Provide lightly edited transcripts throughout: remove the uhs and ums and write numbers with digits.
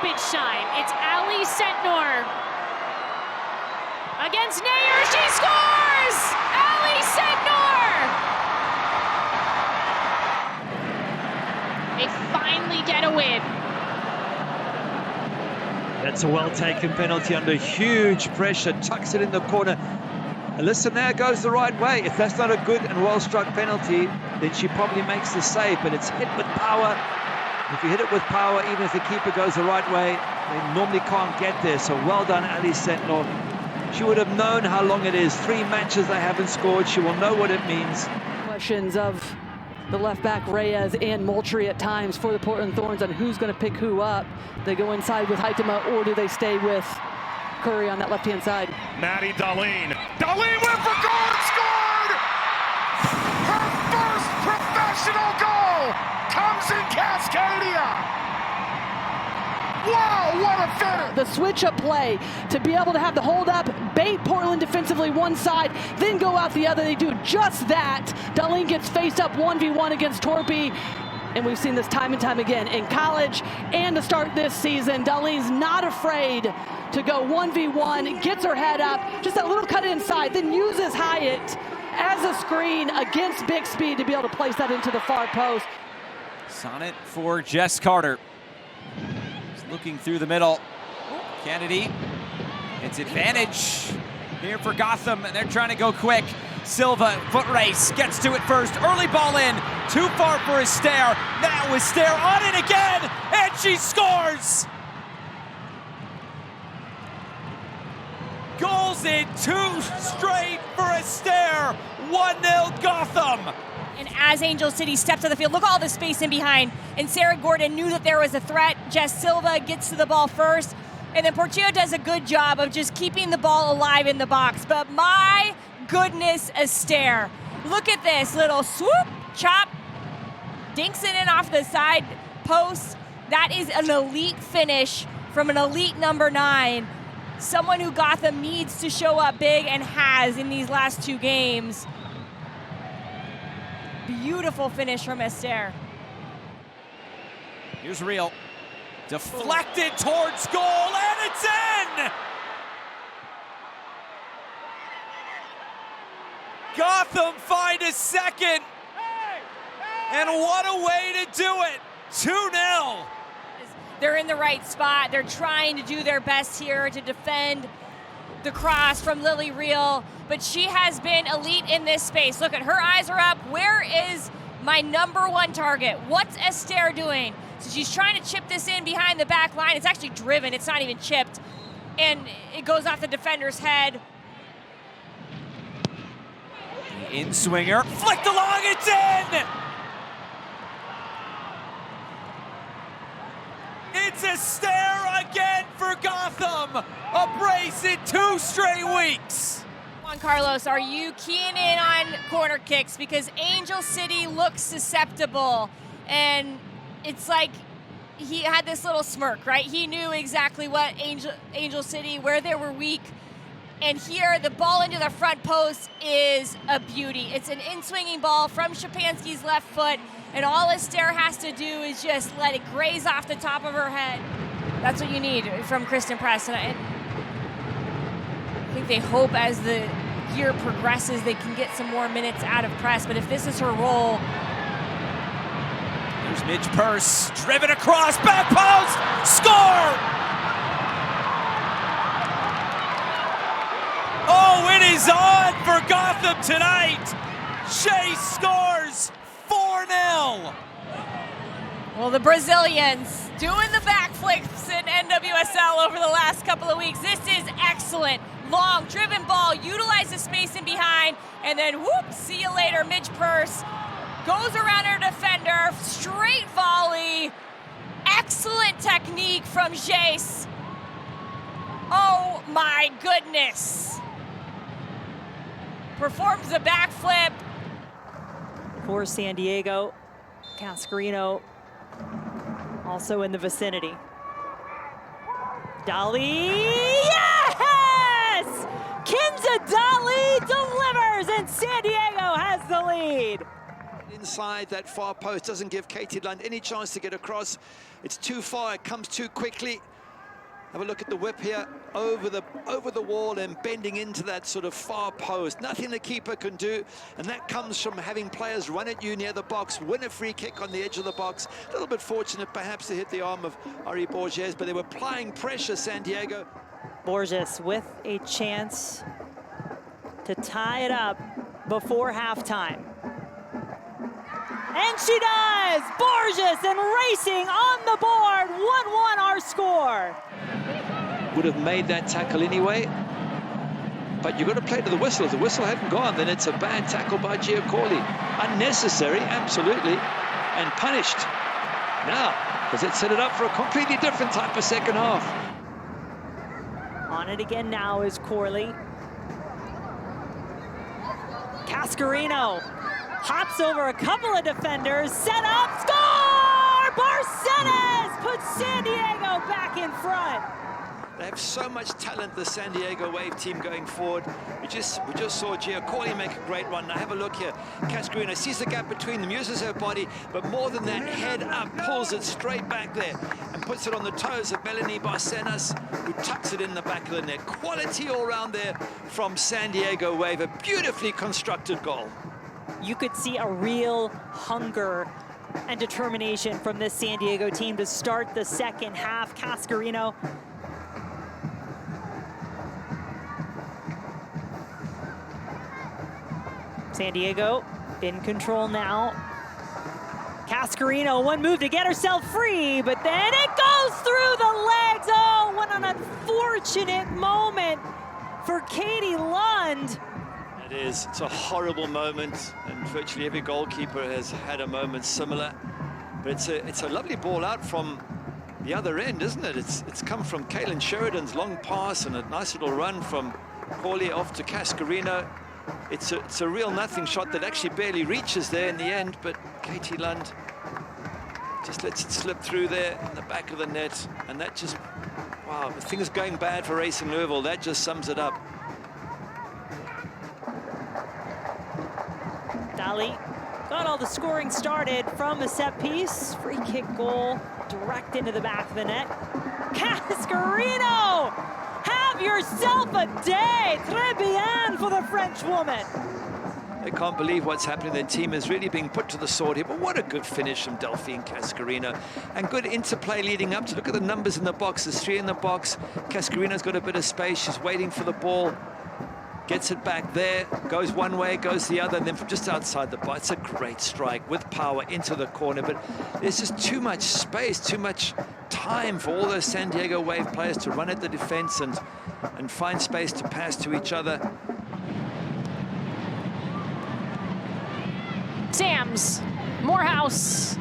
stoppage time. It's Ali Sentnor against Nair. She scores! Ali Sentnor! They finally get a win. That's a well-taken penalty under huge pressure. Tucks it in the corner. Alyssa Nair goes the right way. If that's not a good and well-struck penalty, then she probably makes the save, but it's hit with power. If you hit it with power, even if the keeper goes the right way, they normally can't get there. So well done, Ali Sentnor. She would have known how long it is. 3 matches they haven't scored. She will know what it means. Questions of the left back Reyes and Moultrie at times for the Portland Thorns on who's going to pick who up. They go inside with Huitema, or do they stay with Curry on that left-hand side? Maddie Darlene. Darlene went for goal and scored! Her first professional goal comes in Cascadia! Wow, what a finish! The switch-up play to be able to have the hold-up, bait Portland defensively one side, then go out the other. They do just that. Darlene gets faced up 1v1 against Torpy. And we've seen this time and time again in college and to start this season. Darlene's not afraid to go 1v1, gets her head up, just that little cut inside, then uses Hyatt as a screen against big speed to be able to place that into the far post. Sonnet for Jess Carter. Just looking through the middle. Kennedy, it's advantage here for Gotham, and they're trying to go quick. Silva, foot race, gets to it first. Early ball in, too far for Astaire. Now Astaire on it again, and she scores! Goals in 2 straight for Astaire. 1-0 Gotham. And as Angel City steps on the field, look at all the space in behind. And Sarah Gordon knew that there was a threat. Jess Silva gets to the ball first. And then Portillo does a good job of just keeping the ball alive in the box. But my goodness, Astaire. Look at this little swoop, chop, dinks it in off the side post. That is an elite finish from an elite number 9. Someone who Gotham needs to show up big and has in these last 2 games. Beautiful finish from Astaire. Here's Real. Deflected towards goal, and it's in! Gotham find a second. And what a way to do it. 2-0. They're in the right spot. They're trying to do their best here to defend the cross from Lily Real, but she has been elite in this space. Look at her eyes are up. Where is my number 1 target? What's Astaire doing? So she's trying to chip this in behind the back line. It's actually driven. It's not even chipped. And it goes off the defender's head. In swinger, flicked along, it's in! It's Astaire again for Gotham. A brace in 2 straight weeks. Juan Carlos, are you keying in on corner kicks? Because Angel City looks susceptible. And it's like he had this little smirk, right? He knew exactly what Angel City, where they were weak. And here, the ball into the front post is a beauty. It's an in-swinging ball from Shapansky's left foot, and all Astaire has to do is just let it graze off the top of her head. That's what you need from Kristen Press. And I think they hope as the year progresses, they can get some more minutes out of Press. But if this is her role... Here's Midge Purse, driven across, back post, score! Oh, it is on for Gotham tonight. Chase scores 4-0. Well, the Brazilians doing the backflips in NWSL over the last couple of weeks. This is excellent. Long, driven ball, utilize the space in behind, and then whoop, see you later. Midge Purse goes around her defender, straight volley. Excellent technique from Jace. Oh my goodness. Performs the backflip. For San Diego, Cascarino also in the vicinity. Dolly, yes! Kinza Dolly delivers, and San Diego has the lead. Inside that far post doesn't give Katie Lund any chance to get across. It's too far, it comes too quickly. Have a look at the whip here, over the wall and bending into that sort of far post. Nothing the keeper can do, and that comes from having players run at you near the box, win a free kick on the edge of the box. A little bit fortunate perhaps to hit the arm of Ari Borges, but they were applying pressure, San Diego. Borges with a chance to tie it up before halftime. And she does! Borges and racing on the board. 1-1 our score. Would have made that tackle anyway, but you've got to play to the whistle. If the whistle hadn't gone, then it's a bad tackle by Giaccoli. Unnecessary, absolutely, and punished. Now, because it set it up for a completely different type of second half. On it again now is Corley. Cascarino hops over a couple of defenders, set up, score! Barcenas puts San Diego back in front. They have so much talent, the San Diego Wave team going forward. We just saw Giaccoli make a great run. Now have a look here. Cascarino sees the gap between them, uses her body, but more than that, head up, pulls it straight back there and puts it on the toes of Melanie Barcenas, who tucks it in the back of the net. Quality all around there from San Diego Wave. A beautifully constructed goal. You could see a real hunger and determination from this San Diego team to start the second half. Cascarino San Diego in control now. Cascarino, one move to get herself free, but then it goes through the legs. Oh, what an unfortunate moment for Katie Lund. It is. It's a horrible moment, and virtually every goalkeeper has had a moment similar. But it's a lovely ball out from the other end, isn't it? It's come from Kaylin Sheridan's long pass and a nice little run from Corley off to Cascarino. It's a real nothing shot that actually barely reaches there in the end, but Katie Lund just lets it slip through there in the back of the net, and that just, wow, the thing is going bad for Racing Louisville. That just sums it up. Dali got all the scoring started from a set piece. Free kick goal direct into the back of the net. Cascarino! Have yourself a day! Très bien for the French woman. They can't believe what's happening. Their team is really being put to the sword here, but what a good finish from Delphine Cascarino. And good interplay leading up to, look at the numbers in the box. There's 3 in the box. Cascarino's got a bit of space. She's waiting for the ball. Gets it back there, goes one way, goes the other, and then from just outside the box, it's a great strike with power into the corner. But there's just too much space, too much time for all those San Diego Wave players to run at the defense and find space to pass to each other. Sams, Morehouse.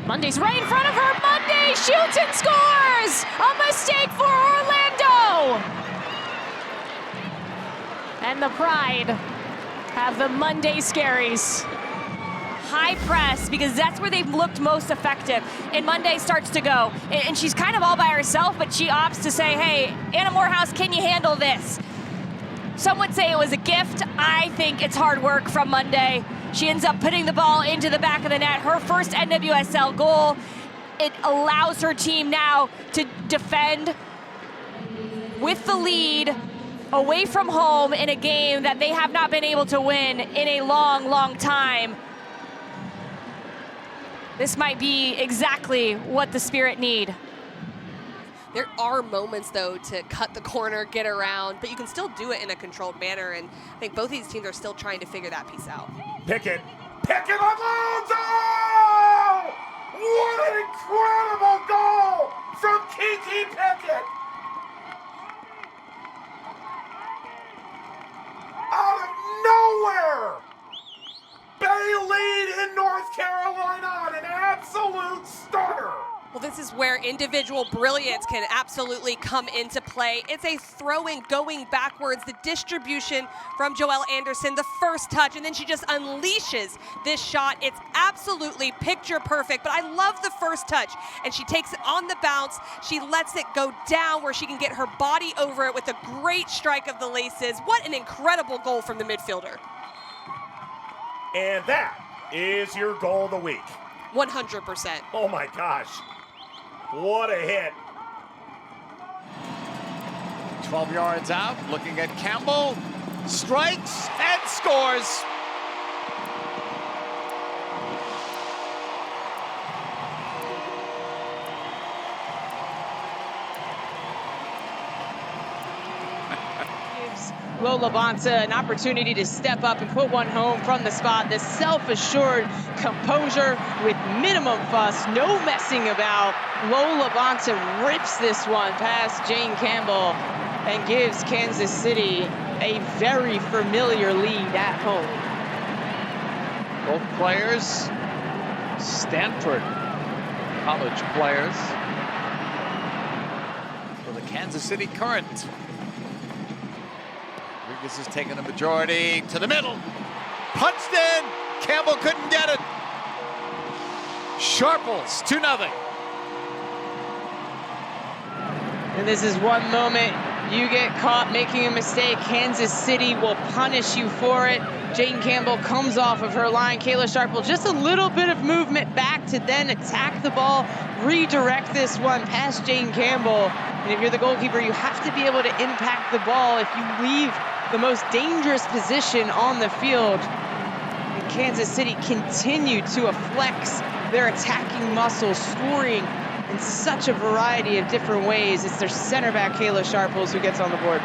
Monday's right in front of her. Monday shoots and scores! A mistake for Orlando! And the Pride have the Monday Scaries. High press, because that's where they've looked most effective. And Monday starts to go. And she's kind of all by herself, but she opts to say, hey, Anna Morehouse, can you handle this? Some would say it was a gift. I think it's hard work from Monday. She ends up putting the ball into the back of the net. Her first NWSL goal. It allows her team now to defend with the lead away from home in a game that they have not been able to win in a long, long time. This might be exactly what the Spirit need. There are moments, though, to cut the corner, get around, but you can still do it in a controlled manner, and I think both these teams are still trying to figure that piece out. Pickett Alonso! What an incredible goal from Kiki Pickett! Out of nowhere! Bay lead in North Carolina on an absolute starter! Well, this is where individual brilliance can absolutely come into play. It's a throw-in going backwards, the distribution from Joelle Anderson, the first touch, and then she just unleashes this shot. It's absolutely picture perfect, but I love the first touch. And she takes it on the bounce. She lets it go down where she can get her body over it with a great strike of the laces. What an incredible goal from the midfielder. And that is your goal of the week. 100%. Oh my gosh. What a hit. 12 yards out, looking at Campbell, strikes and scores. Lola Bonta an opportunity to step up and put one home from the spot. The self-assured composure with minimum fuss, no messing about. Lola Bonta rips this one past Jane Campbell and gives Kansas City a very familiar lead at home. Both players, Stanford college players For the Kansas City Current. Rodriguez has taken the majority to the middle. Punched in. Campbell couldn't get it. Sharples 2-0. And this is one moment you get caught making a mistake. Kansas City will punish you for it. Jane Campbell comes off of her line. Kayla Sharple, just a little bit of movement back to then attack the ball, redirect this one past Jane Campbell. And if you're the goalkeeper, you have to be able to impact the ball if you leave the most dangerous position on the field. And Kansas City continued to flex their attacking muscle, scoring in such a variety of different ways. It's their center back, Kayla Sharples, who gets on the board.